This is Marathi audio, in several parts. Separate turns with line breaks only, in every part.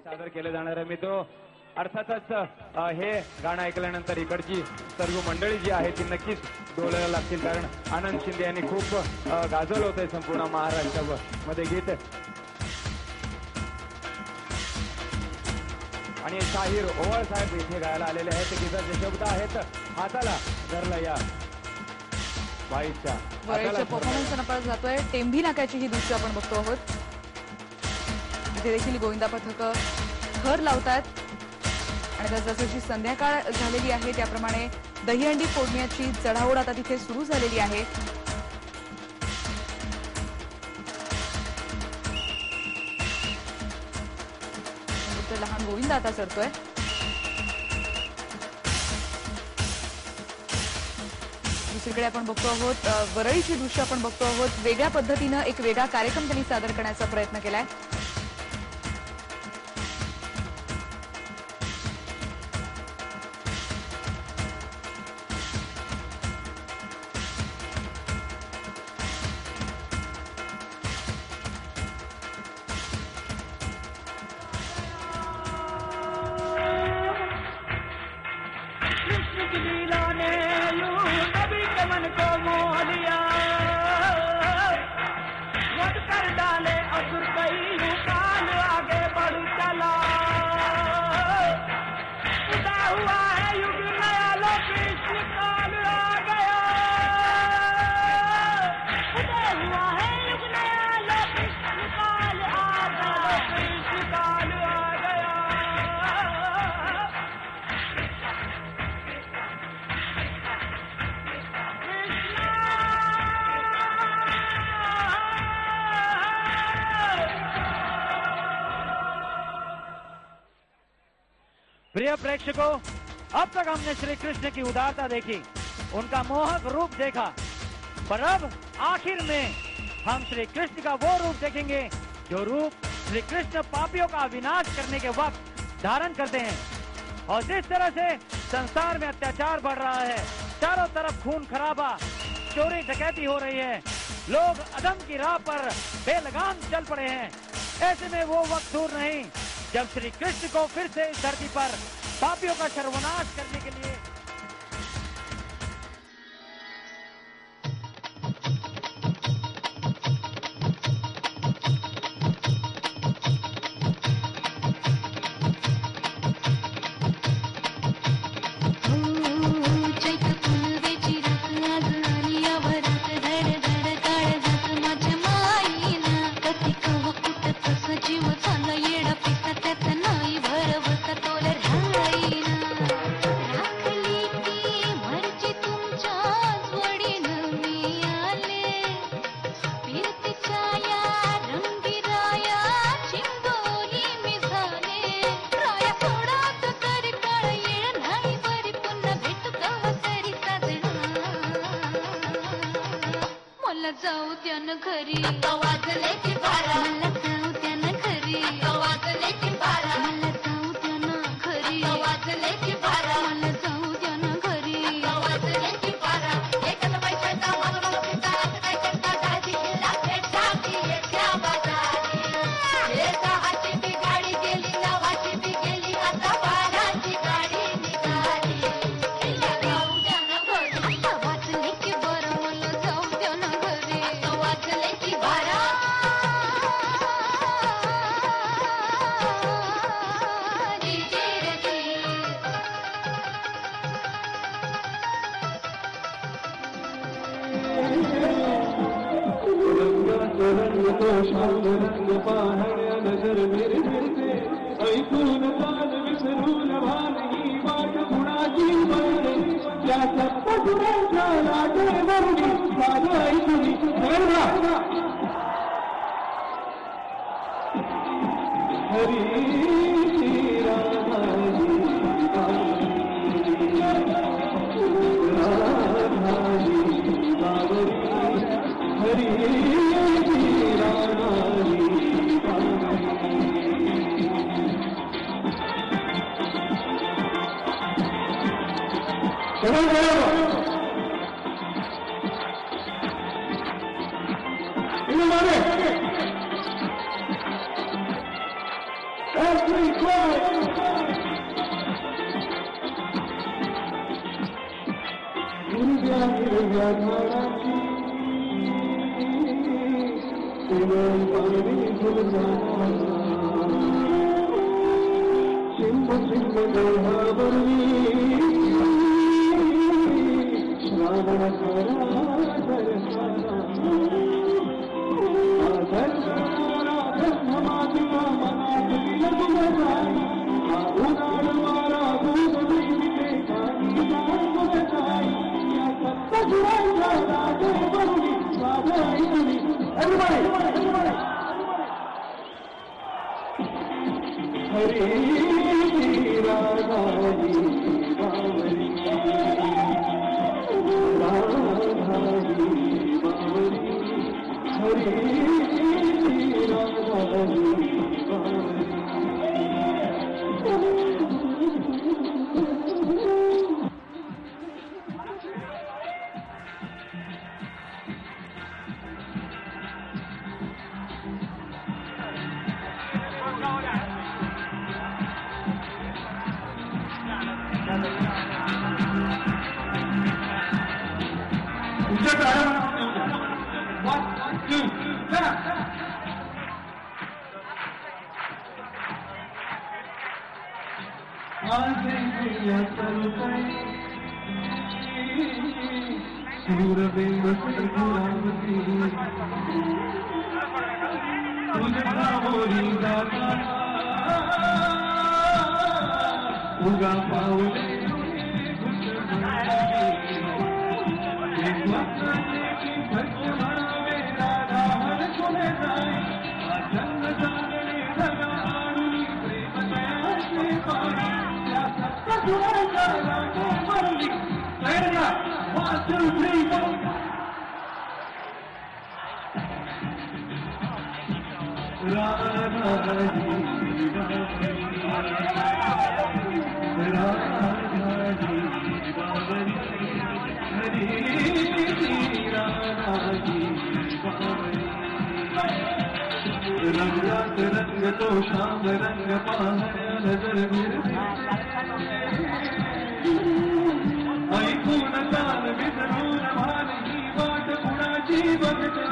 सादर केलं जाणार आहे मित्रो. अर्थातच हे गाणं ऐकल्यानंतर इकडची सर्व मंडळी जी आहे ती नक्कीच डोलायला लागतील, कारण आनंद शिंदे यांनी खूप गाजवलं होतं संपूर्ण महाराष्ट्रामध्ये गीत. आणि शाहीर ओवाळ साहेब इथे गायला आलेले आहेत. गीताचे शब्द आहेत हाताला धरला या बाईच्या.
परफॉर्मन्स आपण जातोय टेंभी नाक्याची ही दृश्य आपण बघतो आहोत. इथे देखील गोविंदा पथक थर लावतात आणि जसजशी संध्याकाळ झालेली आहे त्याप्रमाणे दहीहंडी फोडण्याची चढाओढ आता तिथे सुरू झालेली आहे. लहान गोविंदा आता चढतोय. दुसरीकडे आपण बघतो आहोत वरळीची दृश्य आपण बघतो आहोत. वेगळ्या पद्धतीनं एक वेगळा कार्यक्रम त्यांनी सादर करण्याचा प्रयत्न केलाय.
प्रिय प्रेक्षकों, अब तक हमने श्री कृष्ण की उदारता देखी, उनका मोहक रूप देखा, पर अब आखिर में हम श्री कृष्ण का वो रूप देखेंगे जो रूप श्री कृष्ण पापियों का विनाश करने के वक्त धारण करते हैं। और जिस तरह से संसार में अत्याचार बढ़ रहा है, चारों तरफ खून खराबा, चोरी डकैती हो रही है, लोग अधम की राह पर बेलगाम चल पड़े हैं, ऐसे में वो वक्त दूर नहीं जब श्री कृष्ण को फिर से इस धरती पर पापियों का सर्वनाश करने के लिए
हरी रंगात रंग तो श्याम रंग पाहण्या नजर मिरते ऐकून कान विसरून भान ही वाट कुणाची बघते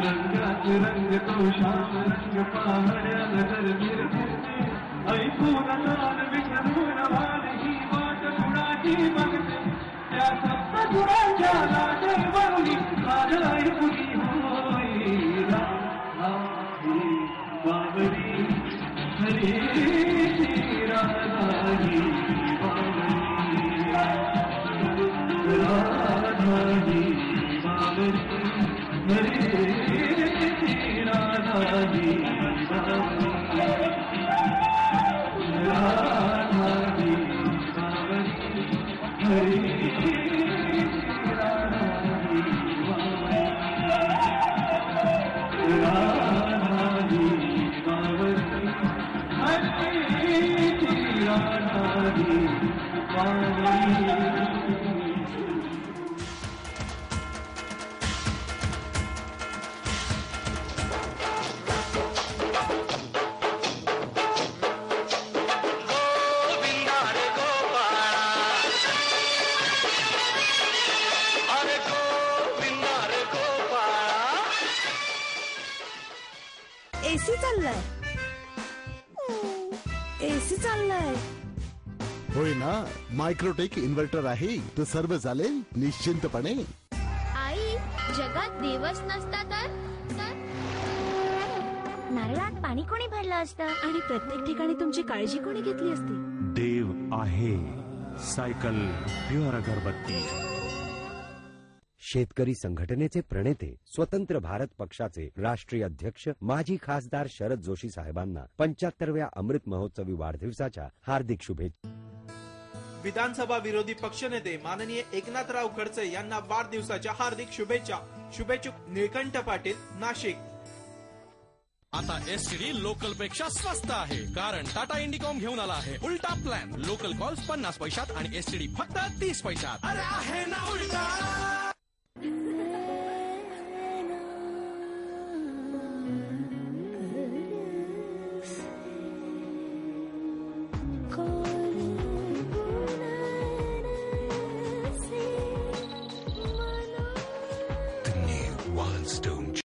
रंगात रंग तो श्याम रंग पाहण्या नजर मिरते ऐकून कान विसरून भान ही वाट कुणाची बघते त्या सप्त गुणांच्या लाटेवरली माझं ऐकुनी बाबरी हरी राधाही बाबरी राधाही बाबरी हरी राधाही बाबरी राधाही बाबरी हरी
एसी चाललाय एसी चाललाय
होय ना मायक्रोटेक इन्व्हर्टर आहे तो सर्व चालेल निश्चिंतपणे.
आई जगात देवच नसता तर
नारळात पाणी कोणी भरलं असतं आणि प्रत्येक ठिकाणी तुमची काळजी कोणी घेतली असती.
देव आहे सायकल प्युअर अगरबत्ती.
शेतकरी संघटनेचे प्रणेते स्वतंत्र भारत पक्षाचे राष्ट्रीय अध्यक्ष माजी खासदार शरद जोशी साहेबांना 75व्या अमृत महोत्सवी वाढदिवसाच्या हार्दिक शुभेच्छा.
विधानसभा विरोधी पक्षनेते माननीय एकनाथराव खडसे यांना वाढदिवसाच्या हार्दिक शुभेच्छा. शुभेच्छुक निळकंठ पाटील, नाशिक.
आता एसटीडी लोकल पेक्षा स्वस्त आहे, कारण टाटा इंडिकॉम घेऊन आला आहे उलटा प्लॅन. लोकल कॉल्स 50 पैशात आणि एसटीडी फक्त 30 पैशात. अरे आहे ना उलटा.